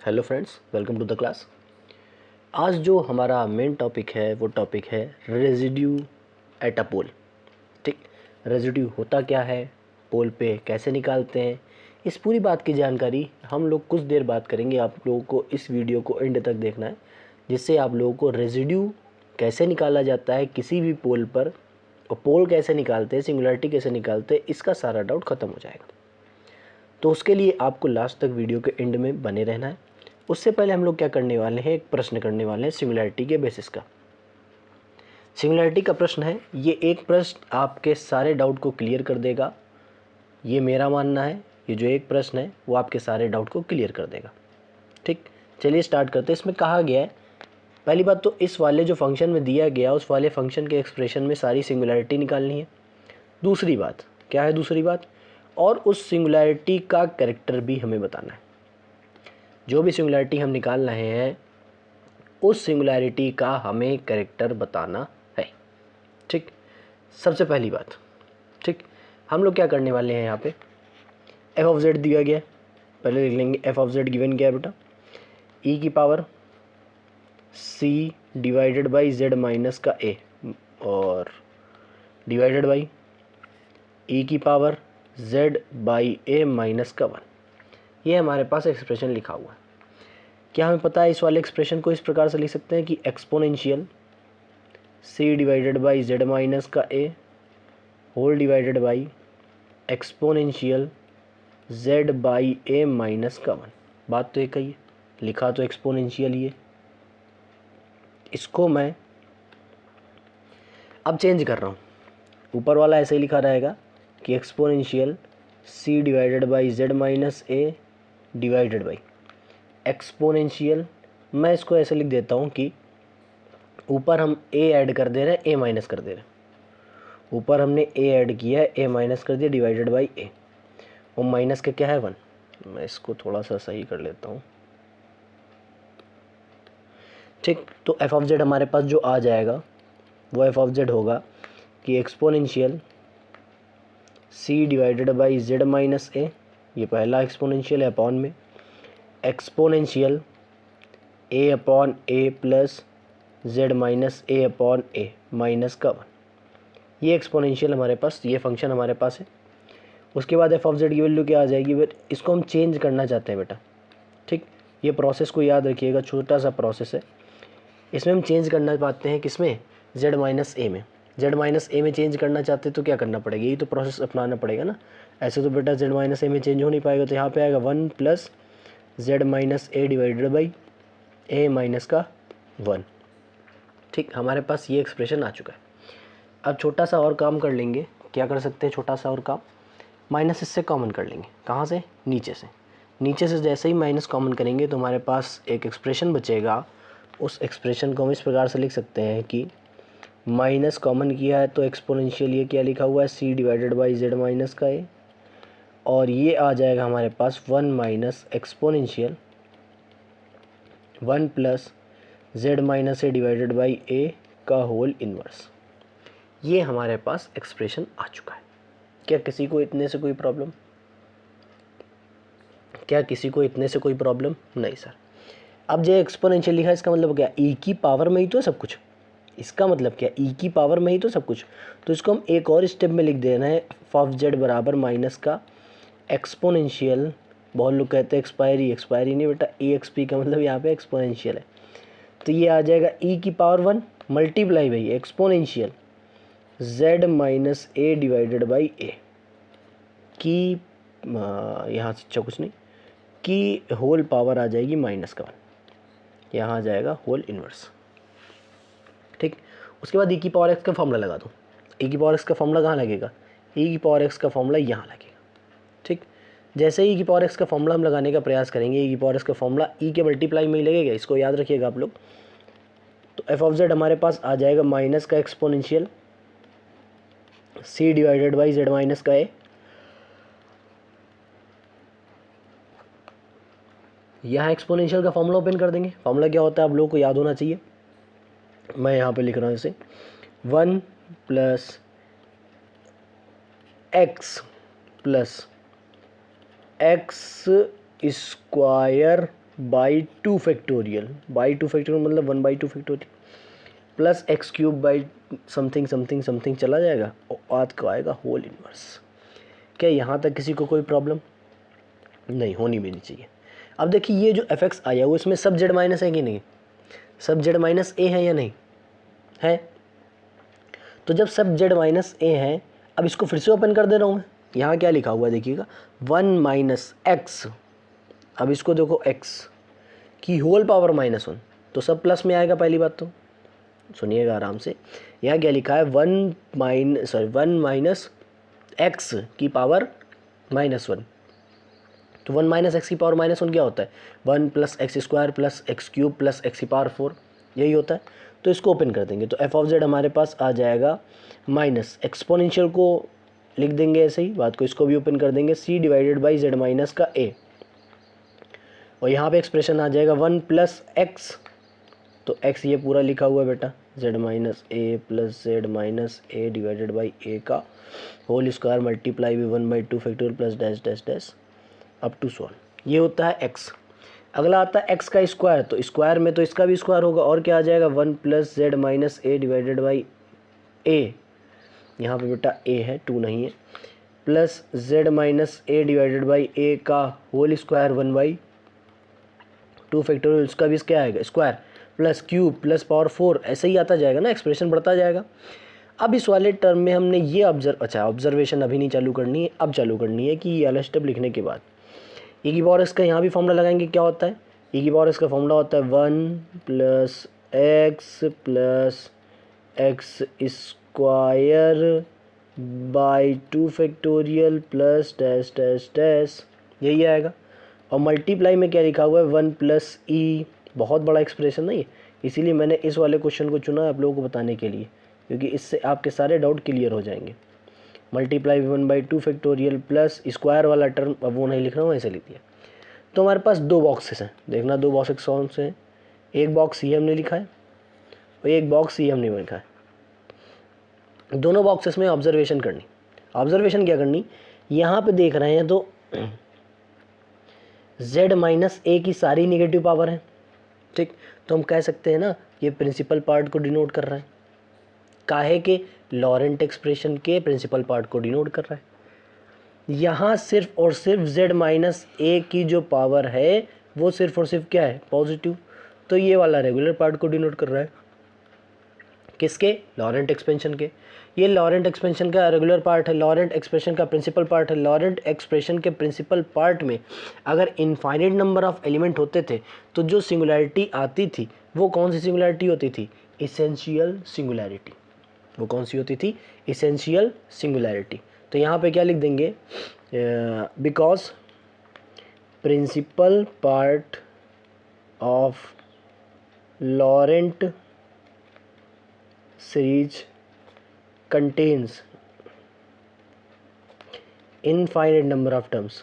Hello friends, welcome to the class. आज जो हमारा मेन टॉपिक है वो टॉपिक है रेजिड्यू एट अ पोल। ठीक, रेजिड्यू होता क्या है, पोल पे कैसे निकालते हैं, इस पूरी बात की जानकारी हम लोग कुछ देर बात करेंगे। आप लोगों को इस वीडियो को एंड तक देखना है, जिससे आप लोगों को रेजिड्यू कैसे निकाला जाता है किसी भी पोल पर, और पोल कैसे निकालते हैं, सिंगुलैरिटी कैसे निकालते हैं, इसका सारा डाउट ख़त्म हो जाएगा। तो उसके लिए आपको लास्ट तक वीडियो के एंड में बने रहना है। उससे पहले हम लोग क्या करने वाले हैं, एक प्रश्न करने वाले हैं सिंगुलैरिटी के बेसिस का। सिंगुलैरिटी का प्रश्न है, ये एक प्रश्न आपके सारे डाउट को क्लियर कर देगा। ये मेरा मानना है, ये जो एक प्रश्न है वो आपके सारे डाउट को क्लियर कर देगा। ठीक, चलिए स्टार्ट करते हैं। इसमें कहा गया है, पहली बात तो इस वाले जो फंक्शन में दिया गया उस वाले फंक्शन के एक्सप्रेशन में सारी सिंगुलैरिटी निकालनी है। दूसरी बात क्या है, दूसरी बात, और उस सिंगुलैरिटी का कैरेक्टर भी हमें बताना है। जो भी सिंगुलैरिटी हम निकाल रहे हैं उस सिंगुलैरिटी का हमें कैरेक्टर बताना है। ठीक, सबसे पहली बात, ठीक, हम लोग क्या करने वाले हैं, यहाँ पे एफ ऑफ जेड दिया गया है। पहले लिख लेंगे एफ ऑफ जेड गिवन क्या है बेटा, ई की power c divided by z minus का ए, और डिवाइडेड बाई ई की power z by a minus का 1। ये हमारे पास एक्सप्रेशन लिखा हुआ है। क्या हमें पता है इस वाले एक्सप्रेशन को इस प्रकार से लिख सकते हैं कि exponential c divided by z minus का a whole divided by exponential z by a minus का 1। बात तो एक ही है, लिखा तो एक्सपोनेंशियल ही है। इसको मैं अब चेंज कर रहा हूँ, ऊपर वाला ऐसे ही लिखा रहेगा कि exponential c divided by z minus a divided by exponential, मैं इसको ऐसे लिख देता हूँ कि ऊपर हम ए ऐड कर दे रहे हैं, ए माइनस कर दे रहे हैं। ऊपर हमने ए ऐड किया है, ए माइनस कर दिया, डिवाइडेड बाई ए, और माइनस का क्या है 1। मैं इसको थोड़ा सा सही कर लेता हूँ। ठीक, तो एफ ऑफ जेड हमारे पास जो आ जाएगा वो एफ ऑफ जेड होगा कि exponential c divided by z minus a, ये पहला एक्सपोनेंशियल है, अपॉन में exponential a upon a plus z minus a upon a minus का 1। ये एक्सपोनेंशियल हमारे पास, ये फंक्शन हमारे पास है। उसके बाद एफ ऑफ जेड की वैल्यू क्या आ जाएगी, बट इसको हम चेंज करना चाहते हैं बेटा। ठीक, ये प्रोसेस को याद रखिएगा, छोटा सा प्रोसेस है। इसमें हम चेंज करना चाहते हैं किसमें, जेड माइनस ए में। जेड माइनस ए में चेंज करना चाहते हैं तो क्या करना पड़ेगा, यही तो प्रोसेस अपनाना पड़ेगा ना। ऐसे तो बेटा जेड माइनस ए में चेंज हो नहीं पाएगा, तो यहाँ पे आएगा 1 plus z minus a divided by a minus का 1। ठीक, हमारे पास ये एक्सप्रेशन आ चुका है। अब छोटा सा और काम कर लेंगे, क्या कर सकते हैं छोटा सा और काम, माइनस इससे कॉमन कर लेंगे। कहाँ से, नीचे से। नीचे से जैसे ही माइनस कॉमन करेंगे तो हमारे पास एक एक्सप्रेशन बचेगा। उस एक्सप्रेशन को हम इस प्रकार से लिख सकते हैं कि माइनस कॉमन किया है तो एक्सपोनेंशियल ये क्या लिखा हुआ है, c divided by z minus का ए, और ये आ जाएगा हमारे पास 1 minus exponential 1 plus z minus a divided by a का होल इनवर्स। ये हमारे पास एक्सप्रेशन आ चुका है। क्या किसी को इतने से कोई प्रॉब्लम, क्या किसी को इतने से कोई प्रॉब्लम नहीं सर। अब जो एक्सपोनेंशियल लिखा है इसका मतलब क्या, ई की पावर में ही तो सब कुछ। इसका मतलब क्या, ई की पावर में ही तो सब कुछ। तो इसको हम एक और स्टेप में लिख देना है, एफ ऑफ जेड बराबर माइनस का एक्सपोनेंशियल, बहुत लोग कहते हैं एक्सपायरी, एक्सपायरी नहीं बेटा, ई एक्स पी का मतलब यहाँ पे एक्सपोनेंशियल है। तो ये आ जाएगा ई की power 1 multiply by exponential z minus a divided by a की, यहाँ से अच्छा कुछ नहीं, की होल पावर आ जाएगी माइनस का 1, यहाँ आ जाएगा होल इनवर्स। ठीक, उसके बाद ई की पावर एक्स का फॉर्मूला लगा दो। ई की पावर एक्स का फॉर्मूला कहाँ लगेगा, ई की पावर एक्स का फॉर्मूला यहाँ लगेगा। ठीक, जैसे ई की पावर एक्स का फॉर्मूला हम लगाने का प्रयास करेंगे, ई की पावर एक्स का फॉर्मूला ई के मल्टीप्लाई में ही लगेगा, इसको याद रखिएगा आप लोग। तो एफ ऑफ जेड हमारे पास आ जाएगा माइनस का exponential c divided by z minus का ए, यहाँ एक्सपोनेंशियल का फॉर्मूला ओपन कर देंगे। फॉर्मूला क्या होता है आप लोगों को याद होना चाहिए, मैं यहाँ पे लिख रहा हूँ इसे 1 plus x plus x square by two factorial, by two factorial मतलब 1/2 plus x cube by something something something चला जाएगा और बाद को आएगा होल इनवर्स। क्या यहाँ तक किसी को कोई प्रॉब्लम नहीं होनी भी नहीं चाहिए। अब देखिए ये जो एफ एक्स आया वो इसमें सब जेड माइनस है कि नहीं, सब जेड माइनस ए है या नहीं है। तो जब सब जेड माइनस ए है, अब इसको फिर से ओपन कर दे रहा हूँ मैं। यहाँ क्या लिखा हुआ है देखिएगा 1 माइनस एक्स, अब इसको देखो एक्स की होल पावर -1, तो सब प्लस में आएगा। पहली बात तो सुनिएगा आराम से, यहाँ क्या लिखा है 1 माइनस एक्स की पावर -1, तो 1 माइनस एक्स की पावर -1 क्या होता है 1 plus x square plus x cube plus x की पावर 4, यही होता है। तो इसको ओपन कर देंगे तो एफ ऑफ जेड हमारे पास आ जाएगा माइनस एक्सपोनेंशियल को लिख देंगे ऐसे ही बात को, इसको भी ओपन कर देंगे c divided by z minus का ए, और यहाँ पे एक्सप्रेशन आ जाएगा 1 प्लस एक्स, तो एक्स ये पूरा लिखा हुआ है बेटा z minus a plus z minus a divided by a का होल स्क्वायर मल्टीप्लाई भी 1/2 factorial plus dash dash dash up to solve, ये होता है एक्स। अगला आता है एक्स का स्क्वायर, तो स्क्वायर में तो इसका भी स्क्वायर होगा और क्या आ जाएगा 1 plus z minus a divided by a, यहाँ पे बेटा ए है 2 नहीं है, plus z minus a divided by a का होल स्क्वायर 1/2 फैक्टोरियल, उसका भी क्या आएगा square plus cube plus power 4, ऐसे ही आता जाएगा ना, एक्सप्रेशन बढ़ता जाएगा। अब इस वाले टर्म में हमने ये ऑब्जर्वेशन अभी नहीं चालू करनी है, अब चालू करनी है कि ये वाला स्टेप लिखने के बाद ई की पावर एक्स का यहाँ भी फॉर्मूला लगाएंगे। क्या होता है ई की पावर एक्स का फॉर्मूला होता है 1 plus x square by 2 factorial plus dash dash dash, यही आएगा। और मल्टीप्लाई में क्या लिखा हुआ है 1 प्लस ई, बहुत बड़ा एक्सप्रेशन नहीं है, इसीलिए मैंने इस वाले क्वेश्चन को चुना आप लोगों को बताने के लिए, क्योंकि इससे आपके सारे डाउट क्लियर हो जाएंगे। मल्टीप्लाई 1/2 फैक्टोरियल प्लस स्क्वायर वाला टर्म अब वो नहीं लिख रहा हूँ, ऐसे लिख दिया। तो हमारे पास 2 बॉक्सेस हैं, देखना 2 बॉक्सेस कौन से हैं, एक बॉक्स सी हमने लिखा है और एक बॉक्स सी हमने लिखा है। दोनों बॉक्सेस में ऑब्जर्वेशन करनी, ऑब्जर्वेशन क्या करनी, यहाँ पे देख रहे हैं तो z माइनस ए की सारी नेगेटिव पावर है, ठीक। तो हम कह सकते हैं ना ये प्रिंसिपल पार्ट को डिनोट कर रहा है, काहे के लॉरेंट एक्सप्रेशन के प्रिंसिपल पार्ट को डिनोट कर रहा है। यहाँ सिर्फ और सिर्फ z माइनस ए की जो पावर है वो सिर्फ और सिर्फ क्या है पॉजिटिव, तो ये वाला रेगुलर पार्ट को डिनोट कर रहा है, किसके लॉरेंट एक्सपेंशन के। ये लॉरेंट एक्सपेंशन का रेगुलर पार्ट है, लॉरेंट एक्सप्रेशन का प्रिंसिपल पार्ट है। लॉरेंट एक्सप्रेशन के प्रिंसिपल पार्ट में अगर इनफाइनाइट नंबर ऑफ एलिमेंट होते थे तो जो सिंगुलैरिटी आती थी वो कौन सी सिंगुलैरिटी होती थी, इसेंशियल सिंगुलैरिटी। वो कौन सी होती थी, इसेंशियल सिंगुलैरिटी। तो यहाँ पे क्या लिख देंगे, because principal part of Laurent series contains infinite number of terms,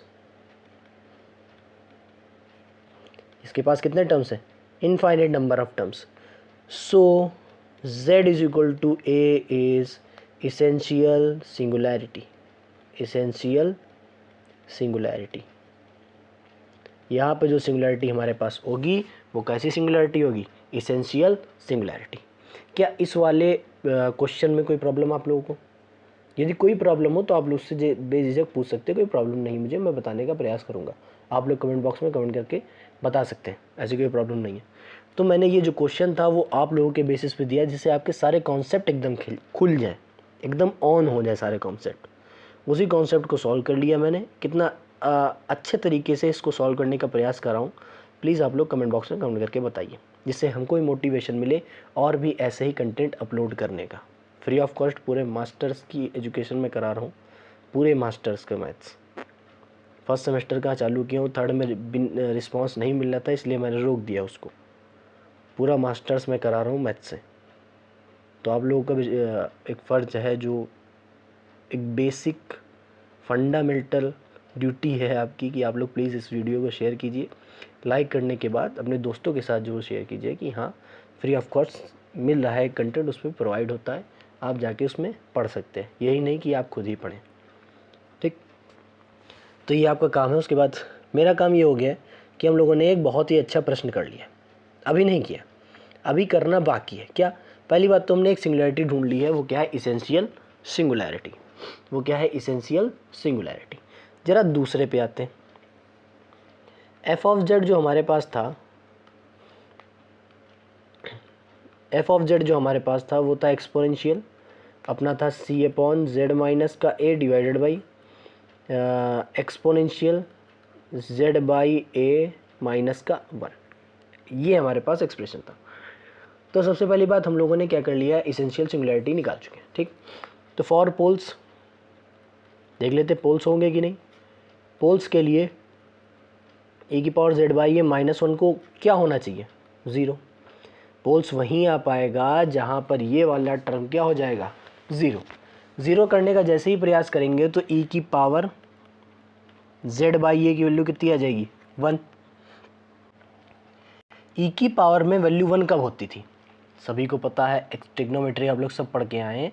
इसके पास कितने टर्म्स हैं, infinite number of terms. So z is equal to a is essential singularity, essential singularity. यहाँ पे जो सिंगुलैरिटी हमारे पास होगी वो कैसी सिंगुलैरिटी होगी, इसेंशियल सिंगुलैरिटी। क्या इस वाले क्वेश्चन में कोई प्रॉब्लम आप लोगों को, यदि कोई प्रॉब्लम हो तो आप लोग उससे बेझिझक पूछ सकते हैं, कोई प्रॉब्लम नहीं मुझे, मैं बताने का प्रयास करूंगा। आप लोग कमेंट बॉक्स में कमेंट करके बता सकते हैं, ऐसी कोई प्रॉब्लम नहीं है। तो मैंने ये जो क्वेश्चन था वो आप लोगों के बेसिस पे दिया जिससे आपके सारे कॉन्सेप्ट एकदम खुल जाए, एकदम ऑन हो जाए सारे कॉन्सेप्ट। उसी कॉन्सेप्ट को सॉल्व कर लिया मैंने, कितना अच्छे तरीके से इसको सॉल्व करने का प्रयास कर रहा हूँ। प्लीज़ आप लोग कमेंट बॉक्स में कमेंट करके बताइए, जिससे हमको भी मोटिवेशन मिले और भी ऐसे ही कंटेंट अपलोड करने का। फ्री ऑफ कॉस्ट पूरे मास्टर्स की एजुकेशन में करा रहा हूँ, पूरे मास्टर्स का मैथ्स। फर्स्ट सेमेस्टर का चालू किया हूँ, थर्ड में रिस्पांस नहीं मिल रहा था इसलिए मैंने रोक दिया उसको। पूरा मास्टर्स में करा रहा हूँ मैथ्स से। तो आप लोगों का भी एक फ़र्ज है, जो एक बेसिक फंडामेंटल ड्यूटी है आपकी कि आप लोग प्लीज़ इस वीडियो को शेयर कीजिए। लाइक करने के बाद अपने दोस्तों के साथ जरूर शेयर कीजिए कि हाँ फ्री ऑफ कॉस्ट मिल रहा है कंटेंट, उसमें प्रोवाइड होता है, आप जाके उसमें पढ़ सकते हैं, यही नहीं कि आप खुद ही पढ़ें, ठीक। तो ये आपका काम है। उसके बाद मेरा काम ये हो गया है कि हम लोगों ने एक बहुत ही अच्छा प्रश्न कर लिया, अभी नहीं किया, अभी करना बाकी है। क्या? पहली बात तो हमने एक सिंगुलैरिटी ढूंढ ली है, वो क्या है? Essential singularity. वो क्या है? Essential singularity. ज़रा दूसरे पे आते हैं। एफ ऑफ जेड जो हमारे पास था, एफ ऑफ जेड जो हमारे पास था वो था एक्सपोनेंशियल, अपना था सी अपॉन जेड माइनस का a divided by exponential z by a minus का 1। ये हमारे पास एक्सप्रेशन था। तो सबसे पहली बात हम लोगों ने क्या कर लिया? इसेंशियल सिंगुलैरिटी निकाल चुके हैं, ठीक। तो फॉर पोल्स देख लेते पोल्स होंगे कि नहीं। पोल्स के लिए ए की power z by a minus 1 को क्या होना चाहिए? 0। पोल्स वहीं आ पाएगा जहाँ पर ये वाला टर्म क्या हो जाएगा? 0। 0 करने का जैसे ही प्रयास करेंगे तो ई की पावर जेड बाई ए की वैल्यू कितनी आ जाएगी? 1। ई की पावर में वैल्यू 1 कब होती थी? सभी को पता है, ट्रिग्नोमेट्री आप लोग सब पढ़ के आए हैं।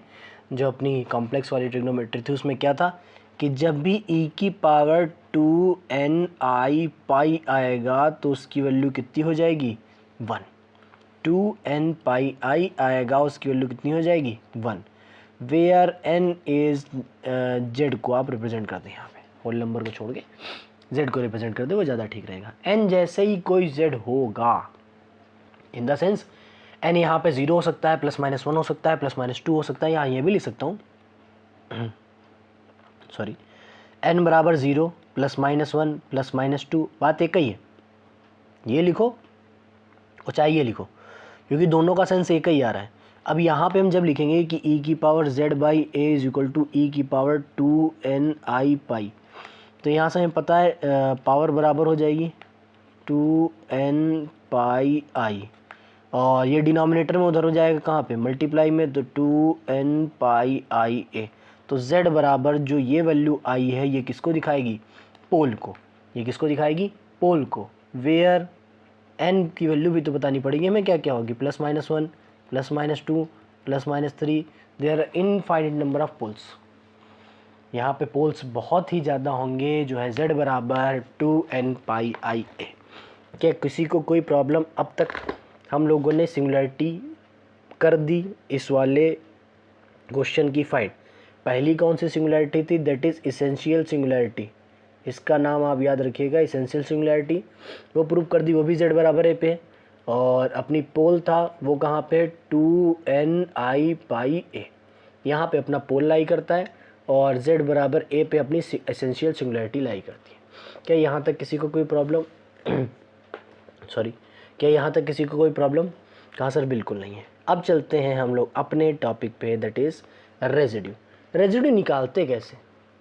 जो अपनी कॉम्प्लेक्स वाली ट्रिग्नोमेट्री थी उसमें क्या था कि जब भी ई की पावर 2n पाई आएगा तो उसकी वैल्यू कितनी हो जाएगी? 1। 2n पाई आएगा, उसकी वैल्यू कितनी हो जाएगी? 1। वेयर n इज़ जेड को आप रिप्रेजेंट कर दें, यहाँ पे होल नंबर को छोड़ के जेड को रिप्रेजेंट कर दे, वो ज़्यादा ठीक रहेगा। n जैसे ही कोई जेड होगा, इन द सेंस n यहाँ पे 0 हो सकता है, +-1 हो सकता है, +-2 हो सकता है, यहाँ ये भी लिख सकता हूँ सॉरी, n बराबर 0, +-1, +-2, बात एक ही है। ये लिखो और चाहे ये लिखो, क्योंकि दोनों का सेंस एक ही आ रहा है। अब यहाँ पे हम जब लिखेंगे कि e की power z by a is equal to e की पावर 2n पाई, तो यहाँ से हमें पता है पावर बराबर हो जाएगी 2n पाई आई, और ये डिनोमिनेटर में उधर हो जाएगा कहाँ पे? मल्टीप्लाई में, तो 2n पाई आई ए। तो z बराबर जो ये वैल्यू आई है ये किसको दिखाएगी? पोल को। ये किसको दिखाएगी? पोल को। वेयर n की वैल्यू भी तो बतानी पड़ेगी हमें, क्या क्या होगी? +-1, +-2, +-3। There are infinite number of poles. यहाँ पे पोल्स बहुत ही ज़्यादा होंगे, जो है z बराबर 2n पाई आई ए। क्या किसी को कोई प्रॉब्लम? अब तक हम लोगों ने सिंगुलैरिटी कर दी इस वाले क्वेश्चन की फाइंड। पहली कौन सी सिंगुलैरिटी थी? That is essential singularity. इसका नाम आप याद रखिएगा, इसेंशियल सिंगुलैरिटी। वो प्रूव कर दी, वो भी z बराबर ए पे। और अपनी पोल था वो कहाँ पे? 2n पाई ए। यहाँ पे अपना पोल लाई करता है और z बराबर ए पे अपनी एसेंशियल सिंगुलैरिटी लाई करती है। क्या यहाँ तक किसी को कोई प्रॉब्लम? सॉरी, क्या यहाँ तक किसी को कोई प्रॉब्लम? कहाँ सर, बिल्कुल नहीं है। अब चलते हैं हम लोग अपने टॉपिक पे, दैट इज़ रेजिड्यू। रेजिड्यू निकालते कैसे?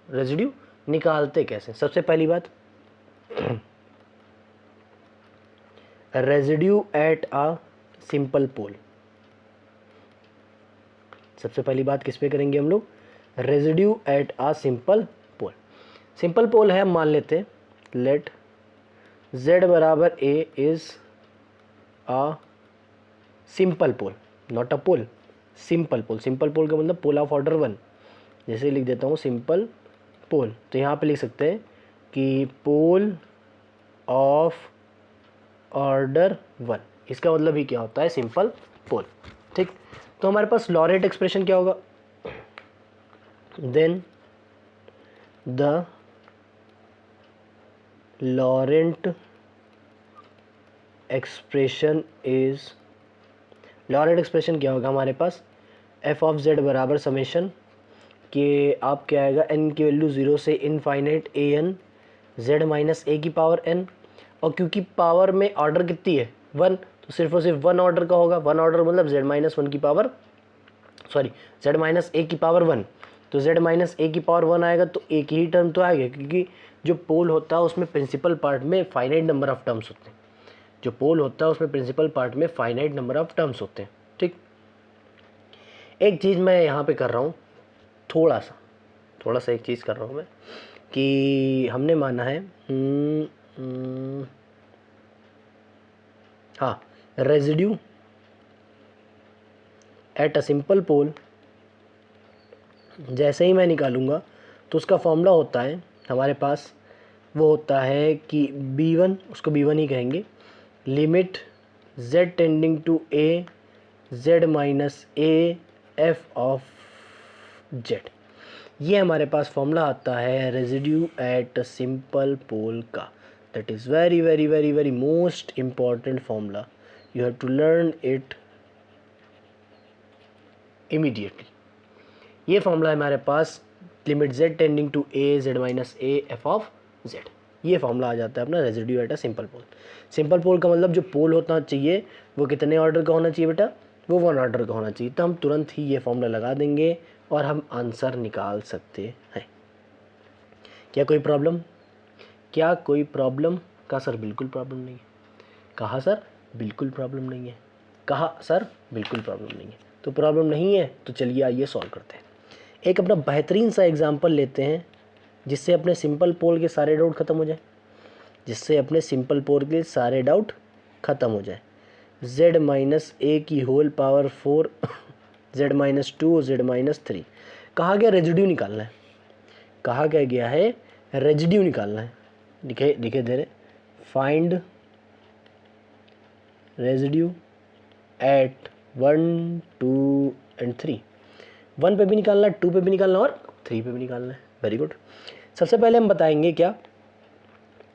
रेजिड्यू निकालते कैसे? सबसे पहली बात, residue at a simple pole. सबसे पहली बात किस पे करेंगे हम लोग? Residue at a simple pole. Simple pole है, हम मान लेते हैं, लेट z बराबर a is a simple pole, not a pole, simple pole. Simple pole का मतलब पोल ऑफ ऑर्डर 1। जैसे लिख देता हूँ सिंपल पोल, तो यहाँ पे लिख सकते हैं कि पोल ऑफ ऑर्डर 1। इसका मतलब ही क्या होता है? सिंपल पोल, ठीक। तो हमारे पास लॉरेंट एक्सप्रेशन क्या होगा? Then the Laurent expression is, Laurent expression क्या होगा हमारे पास? एफ ऑफ जेड बराबर समेशन कि आप क्या आएगा, n की वैल्यू 0 से infinite a n z minus a की पावर n। और क्योंकि पावर में ऑर्डर कितनी है? 1, तो सिर्फ और सिर्फ 1 ऑर्डर का होगा। 1 ऑर्डर मतलब z माइनस 1 की power, sorry, z minus a की पावर 1। तो z माइनस ए की पावर 1 आएगा तो एक ही टर्म तो आएगा, क्योंकि जो पोल होता है उसमें प्रिंसिपल पार्ट में फाइनाइट नंबर ऑफ टर्म्स होते हैं। जो पोल होता है उसमें प्रिंसिपल पार्ट में फाइनाइट नंबर ऑफ टर्म्स होते हैं, ठीक। एक चीज़ मैं यहाँ पे कर रहा हूँ, थोड़ा सा एक चीज़ कर रहा हूँ मैं, कि हमने माना है हाँ, रेजिड्यू एट अ सिंपल पोल जैसे ही मैं निकालूंगा तो उसका फॉर्मूला होता है हमारे पास वो होता है कि b1, उसको b1 ही कहेंगे, limit z tending to a z minus a f of z। ये हमारे पास फॉर्मूला आता है रेजिड्यू एट सिंपल पोल का। That is very very very very most important formula, you have to learn it immediately. ये formula है हमारे पास, limit z tending to a z minus a f of z। ये formula आ जाता है अपना residue at a simple pole. Simple pole का मतलब जो पोल होना चाहिए वो कितने ऑर्डर का होना चाहिए बेटा, वो 1 ऑर्डर का होना चाहिए। तो हम तुरंत ही ये फॉर्मूला लगा देंगे और हम आंसर निकाल सकते हैं। क्या कोई प्रॉब्लम, क्या कोई प्रॉब्लम? कहा सर बिल्कुल प्रॉब्लम नहीं है। कहा सर बिल्कुल प्रॉब्लम नहीं है। कहा सर बिल्कुल प्रॉब्लम नहीं है। तो प्रॉब्लम नहीं है तो चलिए आइए सॉल्व करते हैं। एक अपना बेहतरीन सा एग्जांपल लेते हैं जिससे अपने सिंपल पोल के सारे डाउट ख़त्म हो जाए, जिससे अपने सिंपल पोल के सारे डाउट ख़त्म हो जाए। z माइनस ए की whole power 4 z minus 2 z minus 3। कहा गया रेजिड्यू निकालना है, कहा क्या गया है रेजिड्यू निकालना है। लिखे दे रहे, फाइंड रेजिड्यू एट 1 2 एंड 3। 1 पे भी निकालना है, 2 पे भी निकालना है और 3 पे भी निकालना है। Very good. सबसे पहले हम बताएंगे क्या,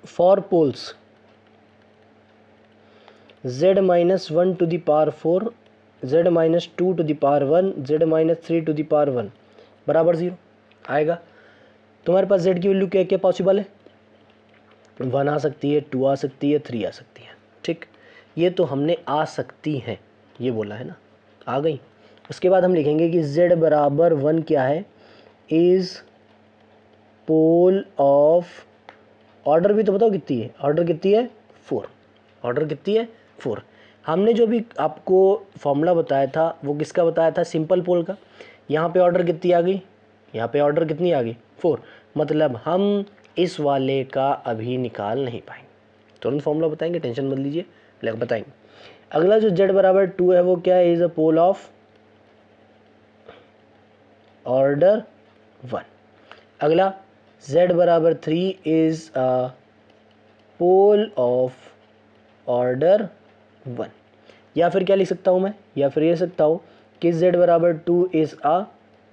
for poles z minus 1 to the power 4 z minus 2 to the power 1 z minus 3 to the power 1 बराबर 0 आएगा। तुम्हारे पास z की वैल्यू क्या क्या पॉसिबल है, 1 आ सकती है, 2 आ सकती है, 3 आ सकती है। ठीक, ये तो हमने आ सकती हैं ये बोला है ना, आ गई। उसके बाद हम लिखेंगे कि z बराबर 1 क्या है, इज़ पोल ऑफ, ऑर्डर भी तो बताओ कितनी है, ऑर्डर कितनी है 4, ऑर्डर कितनी है 4। हमने जो भी आपको फॉर्मूला बताया था वो किसका बताया था, सिंपल पोल का। यहाँ पे ऑर्डर कितनी आ गई, यहाँ पे ऑर्डर कितनी आ गई 4, मतलब हम इस वाले का अभी निकाल नहीं पाएंगे। तुरंत फॉर्मूला बताएंगे, टेंशन मत लीजिए, लग बताएंगे। अगला जो z बराबर 2 है वो क्या है, is a pole of order 1। अगला z बराबर 3 is a pole of order 1। या फिर क्या लिख सकता हूँ मैं, या फिर ये सकता हूँ कि z बराबर 2 इज़ अ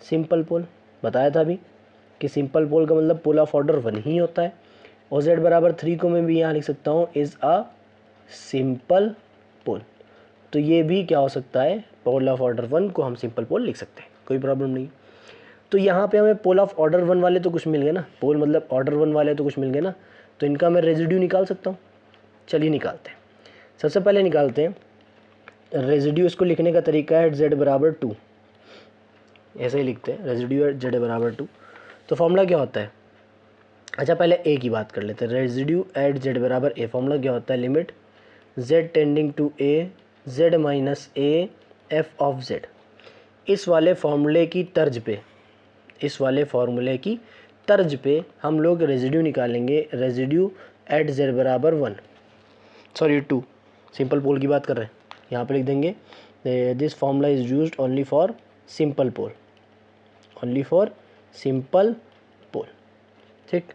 सिंपल पोल। बताया था अभी कि सिंपल पोल का मतलब पोल ऑफ ऑर्डर 1 ही होता है। और z बराबर 3 को मैं भी यहाँ लिख सकता हूँ इज़ अ सिंपल पोल। तो ये भी क्या हो सकता है, पोल ऑफ ऑर्डर 1 को हम सिंपल पोल लिख सकते हैं, कोई प्रॉब्लम नहीं। तो यहाँ पे हमें पोल ऑफ ऑर्डर 1 वाले तो कुछ मिल गए ना, पोल मतलब ऑर्डर 1 वाले तो कुछ मिल गए ना, तो इनका मैं रेजिड्यू निकाल सकता हूँ। चलिए निकालते हैं। सबसे पहले निकालते हैं रेजिड्यू। इसको लिखने का तरीका है z बराबर 2, ऐसे ही लिखते हैं रेजिड्यू एट z बराबर 2। तो फॉर्मूला क्या होता है, अच्छा पहले a की बात कर लेते हैं। रेजिड्यू एट z बराबर a, फॉर्मूला क्या होता है, limit z tending to a z minus a f of z। इस वाले फार्मूले की तर्ज पे, इस वाले फार्मूले की तर्ज पे हम लोग रेजिड्यू निकालेंगे। रेजिड्यू एट z बराबर 1, सॉरी 2, सिंपल पोल की बात कर रहे हैं, यहाँ पे लिख देंगे this formula is used only for simple pole, only for simple pole. ठीक,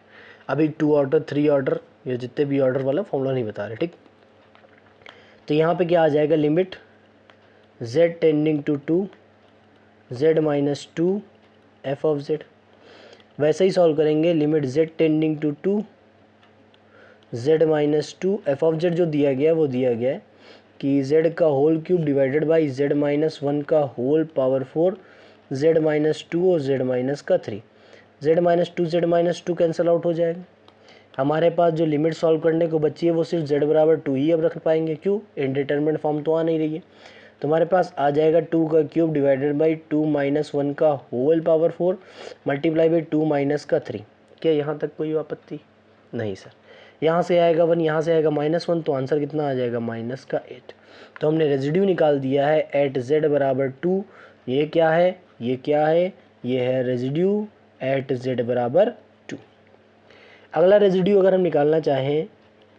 अभी 2 ऑर्डर 3 ऑर्डर ये जितने भी ऑर्डर वाला फॉर्मूला नहीं बता रहे। ठीक, तो यहाँ पे क्या आ जाएगा, limit z tending to 2 z minus 2 f of z। वैसे ही सॉल्व करेंगे, limit z tending to 2 z minus 2 f of z। जो दिया गया वो दिया गया है कि z का whole cube divided by z minus 1 का होल पावर 4 z माइनस 2 और z माइनस का 3। z minus 2 z minus 2 cancel out हो जाएगा। हमारे पास जो लिमिट सॉल्व करने को बची है वो सिर्फ z बराबर 2 ही अब रख पाएंगे, क्यों, इनडिटरमिनेट फॉर्म तो आ नहीं रही है। तुम्हारे पास आ जाएगा 2 का क्यूब डिवाइडेड बाई 2 माइनस 1 का whole power 4 multiply by 2 minus का 3। क्या यहाँ तक कोई आपत्ति नहीं सर, यहाँ से आएगा 1, यहाँ से आएगा -1, तो आंसर कितना आ जाएगा माइनस का 8। तो हमने रेजिड्यू निकाल दिया है एट z बराबर 2। ये क्या है, ये क्या है, ये है रेजिड्यू एट z बराबर 2। अगला रेजिड्यू अगर हम निकालना चाहें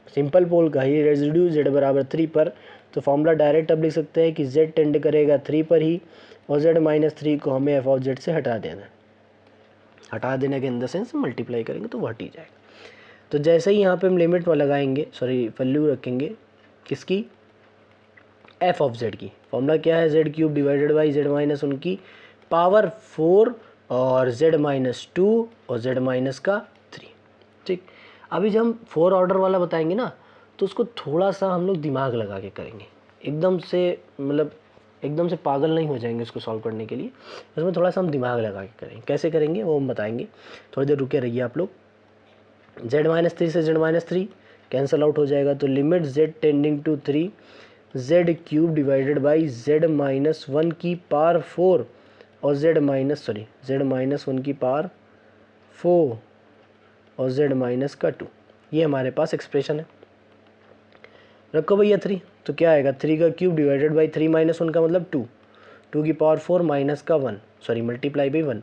सिंपल पोल का ही, रेजिड्यू z बराबर 3 पर, तो फॉर्मूला डायरेक्ट अब लिख सकते हैं कि z टेंड करेगा 3 पर ही और z माइनस 3 को हमें f ऑफ z से हटा देना है। हटा देने के इन द सेंस मल्टीप्लाई करेंगे तो वो हट ही जाएगा। तो जैसे ही यहाँ पे हम लिमिट में लगाएंगे, सॉरी वैल्यू रखेंगे किसकी, एफ ऑफ जेड की। फॉर्मूला क्या है, Z cube divided by z minus उनकी पावर 4 और जेड माइनस 2 और जेड माइनस का 3। ठीक, अभी जब हम 4 ऑर्डर वाला बताएंगे ना तो उसको थोड़ा सा हम लोग दिमाग लगा के करेंगे, एकदम से मतलब एकदम से पागल नहीं हो जाएंगे उसको सॉल्व करने के लिए, उसमें थोड़ा सा हम दिमाग लगा के करेंगे। कैसे करेंगे वो हम बताएंगे, थोड़ी देर रुके रहिए आप लोग। जेड माइनस 3 से जेड माइनस 3 कैंसिल आउट हो जाएगा, तो limit z tending to 3 z cube divided by z minus 1 की पावर 4 और जेड माइनस 1 की पावर 4 और जेड माइनस का 2। ये हमारे पास एक्सप्रेशन है। रखो भैया 3, तो क्या आएगा 3 का क्यूब डिवाइडेड बाई 3 माइनस 1 का मतलब 2 की पावर 4 माइनस का 1 सॉरी मल्टीप्लाई बाई 1,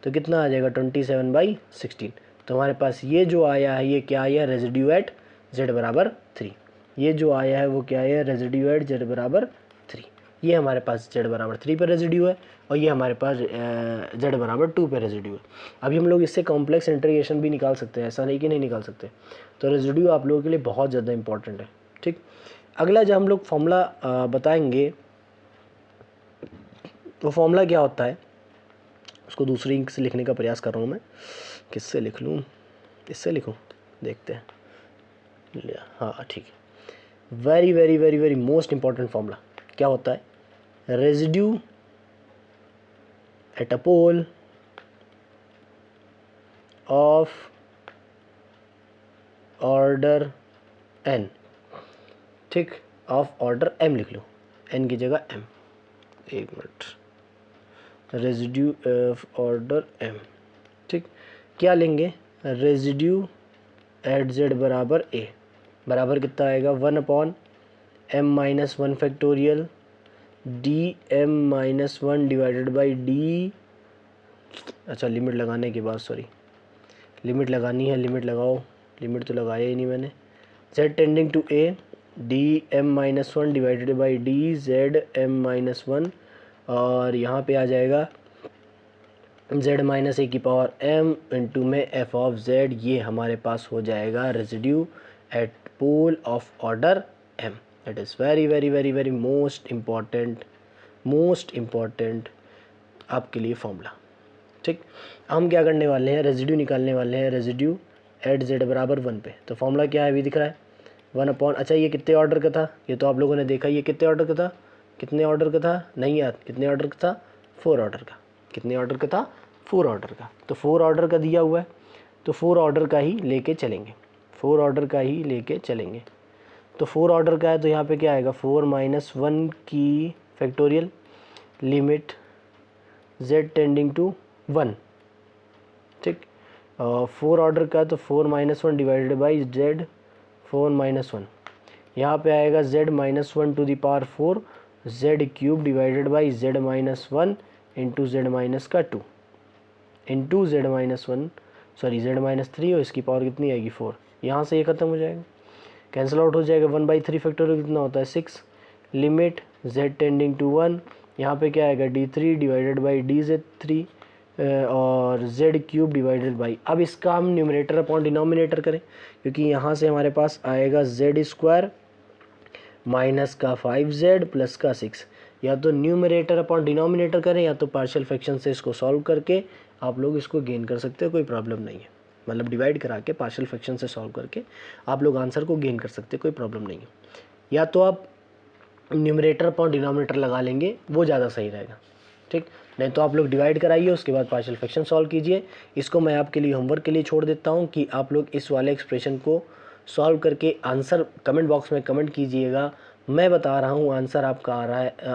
तो कितना आ जाएगा 27/16। तो हमारे पास ये जो आया है ये क्या आया, रेजिड्यू एट जेड बराबर 3। ये जो आया है वो क्या है, रेजिड्यू एट जेड बराबर 3। ये हमारे पास जेड बराबर 3 पर रेजिड्यू है और ये हमारे पास जेड बराबर 2 पे रेजिड्यू है। अभी हम लोग इससे कॉम्प्लेक्स इंटीग्रेशन भी निकाल सकते हैं, ऐसा नहीं कि नहीं निकाल सकते। तो रेजिड्यू आप लोगों के लिए बहुत ज़्यादा इंपॉर्टेंट है। ठीक, अगला जो हम लोग फॉर्मूला बताएंगे वो फॉर्मूला क्या होता है, उसको दूसरी इंक से लिखने का प्रयास कर रहा हूँ मैं। किससे लिख लूँ, इससे लिखूँ, देखते हैं। हाँ ठीक है, very very very very most important formula क्या होता है, residue at a pole of order n। ठीक, ऑफ ऑर्डर m लिख लो, n की जगह m, एक minute, residue of order m। ठीक, क्या लेंगे, रेजिड्यू एट जेड बराबर a बराबर कितना आएगा 1/m minus 1 factorial d m minus 1 divided by d, अच्छा लिमिट लगाने के बाद, सॉरी लिमिट लगानी है, लिमिट लगाओ, लिमिट तो लगाया ही नहीं मैंने, z tending to a d m minus 1 divided by d z m minus 1 और यहाँ पे आ जाएगा z माइनस ए की पावर m इंटू में f ऑफ z। ये हमारे पास हो जाएगा residue at pole of order m। That is very very very very most important आपके लिए फॉर्मूला। ठीक, हम क्या करने वाले हैं, रेजिड्यू निकालने वाले हैं, रेजिड्यू एट जेड बराबर 1 पे। तो फॉर्मूला क्या है अभी दिख रहा है 1/, अच्छा ये कितने ऑर्डर का था, ये तो आप लोगों ने देखा, ये कितने ऑर्डर का था, कितने ऑर्डर का था, नहीं यार कितने ऑर्डर का था, 4 ऑर्डर का, कितने ऑर्डर का था, 4 ऑर्डर का। तो 4 ऑर्डर का दिया हुआ है तो 4 ऑर्डर का ही लेके चलेंगे, 4 ऑर्डर का ही लेके चलेंगे। तो 4 ऑर्डर का है तो यहाँ पे क्या आएगा 4 माइनस 1 की factorial limit z tending to 1। ठीक, 4 ऑर्डर का तो 4 minus 1 divided by z 4 minus 1, यहाँ पे आएगा z minus 1 to the power 4 z cube divided by z minus 1 into z minus का 2 into z minus 1 sorry z minus 3 और इसकी power कितनी आएगी 4। यहाँ से ये खत्म हो जाएगा, कैंसिल आउट हो जाएगा, 1/3 फैक्टोरियल कितना होता है 6, लिमिट z टेंडिंग टू 1, यहाँ पे क्या आएगा d3 डिवाइडेड बाई dz3 और z क्यूब डिवाइडेड बाई, अब इसका हम न्यूमरेटर अपॉन डिनोमिनेटर करें क्योंकि यहाँ से हमारे पास आएगा z स्क्वायर माइनस का 5z प्लस का 6, या तो न्यूमरेटर अपॉन डिनोमिनेटर करें या तो पार्शियल फ्रैक्शन से इसको सॉल्व करके आप लोग इसको गेन कर सकते हो, कोई प्रॉब्लम नहीं है। मतलब डिवाइड करा के पार्शियल फ्रैक्शन से सॉल्व करके आप लोग आंसर को गेन कर सकते हैं, कोई प्रॉब्लम नहीं है। या तो आप न्यूमरेटर अपॉन डिनोमिनेटर लगा लेंगे, वो ज़्यादा सही रहेगा। ठीक, नहीं तो आप लोग डिवाइड कराइए उसके बाद पार्शियल फ्रैक्शन सॉल्व कीजिए। इसको मैं आपके लिए होमवर्क के लिए छोड़ देता हूँ कि आप लोग इस वाले एक्सप्रेशन को सॉल्व करके आंसर कमेंट बॉक्स में कमेंट कीजिएगा। मैं बता रहा हूँ आंसर आपका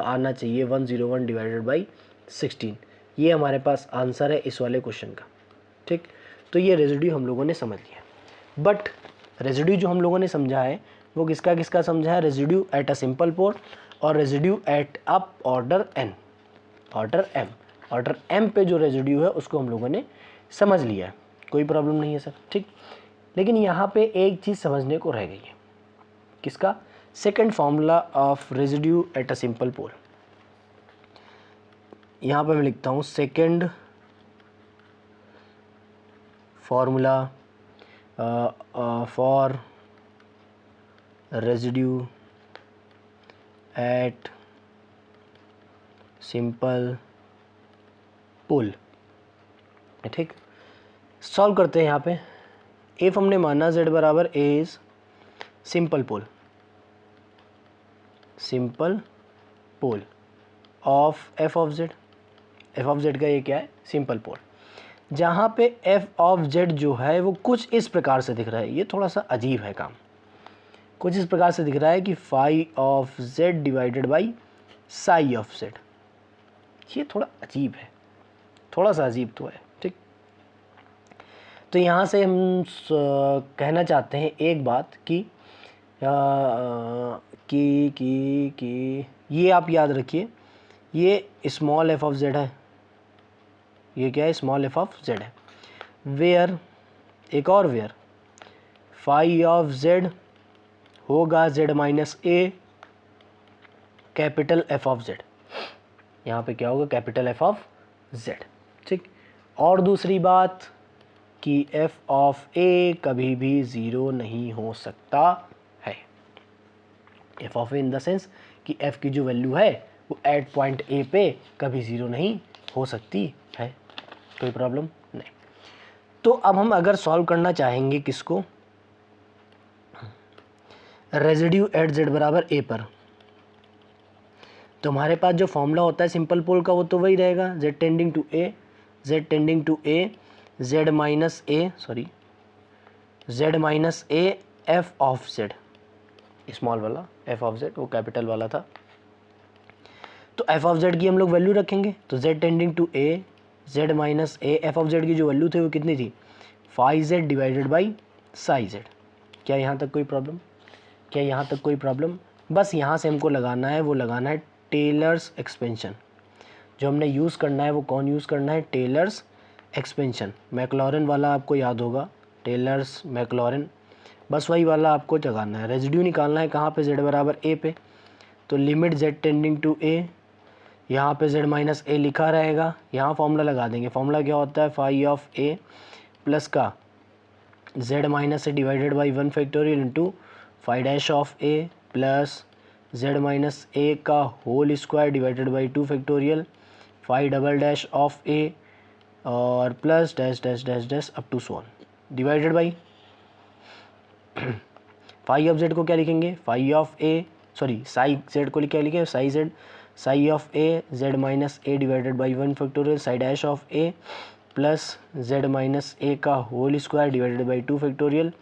आना चाहिए 101 डिवाइडेड बाई 16। ये हमारे पास आंसर है इस वाले क्वेश्चन का। ठीक, तो ये रेजिड्यू हम लोगों ने समझ लिया, बट रेजिड्यू जो हम लोगों ने समझा है वो किसका किसका समझा है, residue at a simple pole और residue at up order n, order m पे जो रेजिड्यू है उसको हम लोगों ने समझ लिया है, कोई प्रॉब्लम नहीं है सर। ठीक, लेकिन यहाँ पे एक चीज़ समझने को रह गई है, किसका, second formula of residue at a simple pole. यहाँ पे मैं लिखता हूँ second formula for residue at simple pole. ठीक, सॉल्व करते हैं। यहाँ पे इफ हमने माना z बराबर a is simple pole, simple pole of f of z। f of z का ये क्या है? Simple pole. जहाँ पे f ऑफ z जो है वो कुछ इस प्रकार से दिख रहा है। ये थोड़ा सा अजीब है काम, कुछ इस प्रकार से दिख रहा है कि phi of z divided by psi of z। ये थोड़ा अजीब है, थोड़ा सा अजीब तो है। ठीक, तो यहाँ से हम कहना चाहते हैं एक बात कि ये आप याद रखिए, ये स्मॉल f ऑफ z है। ये क्या है? स्मॉल f ऑफ z है। वेयर, एक और वेयर, फाई ऑफ z होगा z minus a capital f of z। यहाँ पे क्या होगा? Capital f of z। ठीक, और दूसरी बात कि f ऑफ a कभी भी ज़ीरो नहीं हो सकता है। f of a in the sense कि f की जो वैल्यू है वो एट पॉइंट a पे कभी ज़ीरो नहीं हो सकती है। कोई प्रॉब्लम नहीं। तो अब हम अगर सॉल्व करना चाहेंगे किसको? रेजिड्यू एट z बराबर a पर, तो हमारे पास जो फॉर्मूला होता है सिंपल पोल का वो तो वही रहेगा, z tending to a, z tending to a, z minus a, sorry z minus a f of z, small वाला f ऑफ z वो कैपिटल वाला था। तो f ऑफ z की हम लोग वैल्यू रखेंगे, तो z tending to a, z minus a, f of z की जो वैल्यू थी वो कितनी थी? Phi z divided by psi z। क्या यहाँ तक कोई प्रॉब्लम? क्या यहाँ तक कोई प्रॉब्लम? बस यहाँ से हमको लगाना है, वो लगाना है टेलर्स एक्सपेंशन। जो हमने यूज़ करना है वो कौन यूज़ करना है? Tailors expansion. मैक्लॉरेन वाला आपको याद होगा, टेलर्स मैक्लॉरेन, बस वही वाला आपको जगाना है। रेजिड्यू निकालना है कहाँ पे? z बराबर a पे, तो limit z tending to a, यहाँ पे z माइनस a लिखा रहेगा। यहाँ फॉर्मूला लगा देंगे। फॉर्मूला क्या होता है? फाई ऑफ a प्लस का z minus a divided by 1 factorial into phi dash of a plus z minus a का whole square divided by 2 factorial phi double dash of a और plus dash dash dash dash up to so on divided by phi of z को क्या लिखेंगे? Phi of a, sorry psi z को क्या लिखेंगे? Psi z, psi of a z minus a divided by 1 factorial psi dash of a plus z minus a का whole square divided by 2 factorial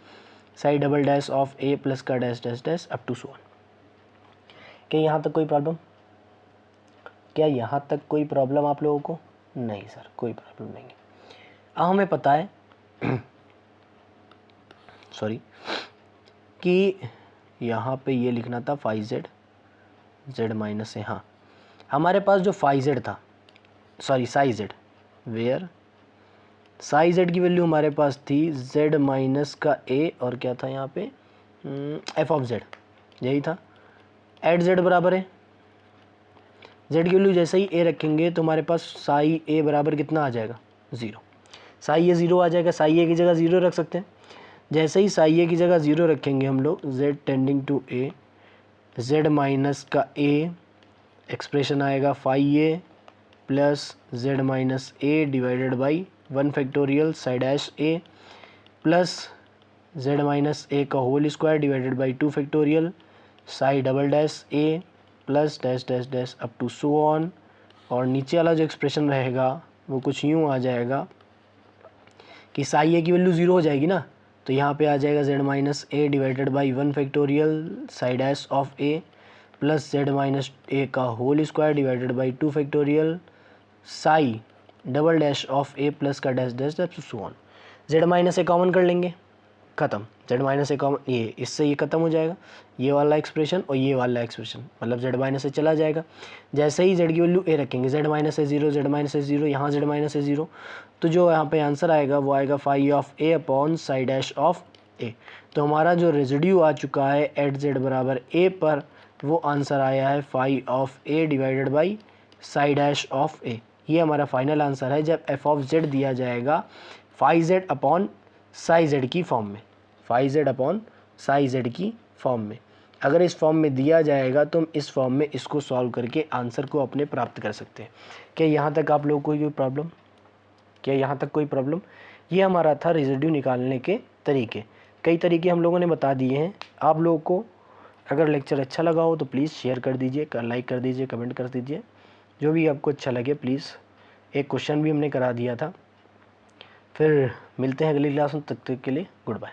psi double dash of a plus का dash dash dash up to so on. क्या यहाँ तक कोई problem? क्या यहाँ तक कोई प्रॉब्लम आप लोगों को? नहीं सर, कोई प्रॉब्लम नहीं है। अब हमें पता है सॉरी कि यहाँ पे ये लिखना था फाई z, z माइनस है। हाँ, हमारे पास जो फाई z था, sorry psi z, where psi z की वैल्यू हमारे पास थी z माइनस का a और क्या था यहाँ पे? f ऑफ z, यही था। एट z बराबर है, z की वैल्यू जैसे ही a रखेंगे तो हमारे पास साई a बराबर कितना आ जाएगा? ज़ीरो। साई a ज़ीरो आ जाएगा, साई a की जगह ज़ीरो रख सकते हैं। जैसे ही साई a की जगह ज़ीरो रखेंगे हम लोग, z tending to a, z minus का a एक्सप्रेशन आएगा phi a plus z minus a divided by 1 factorial psi dash a plus z minus a का whole square divided by 2 factorial psi double dash a plus dash dash dash up to so on. और नीचे वाला जो expression रहेगा वो कुछ यूँ आ जाएगा कि साई a की वैल्यू ज़ीरो हो जाएगी ना, तो यहाँ पे आ जाएगा z minus a divided by 1 factorial psi dash of a plus z minus a का whole square divided by 2 factorial psi double dash of a plus का dash dash dash so on. z minus a common कर लेंगे, ख़त्म। z minus a common, ये इससे ये ख़त्म हो जाएगा, ये वाला एक्सप्रेशन और ये वाला एक्सप्रेशन, मतलब z माइनस a चला जाएगा। जैसे ही z की वैल्यू a रखेंगे, z minus a zero, z minus a zero, यहाँ z माइनस a ज़ीरो, तो जो यहाँ पे आंसर आएगा वो आएगा phi of a upon psi dash of a। तो हमारा जो रेजिड्यू आ चुका है एट z बराबर a पर, वो आंसर आया है phi of a divided by psi dash of a। ये हमारा फाइनल आंसर है जब f ऑफ z दिया जाएगा phi z upon psi z की फॉर्म में। Phi z upon psi z की फॉर्म में। अगर इस फॉर्म में दिया जाएगा तो हम इस फॉर्म में इसको सॉल्व करके आंसर को अपने प्राप्त कर सकते हैं। क्या यहाँ तक आप लोगों को कोई प्रॉब्लम? क्या यहाँ तक कोई प्रॉब्लम? ये हमारा था रेजिड्यू निकालने के तरीके। कई तरीके हम लोगों ने बता दिए हैं। आप लोगों को अगर लेक्चर अच्छा लगा हो तो प्लीज़ शेयर कर दीजिए, लाइक कर दीजिए, कमेंट कर दीजिए, जो भी आपको अच्छा लगे प्लीज़। एक क्वेश्चन भी हमने करा दिया था। फिर मिलते हैं अगली क्लास में, तब तक के लिए गुड बाय।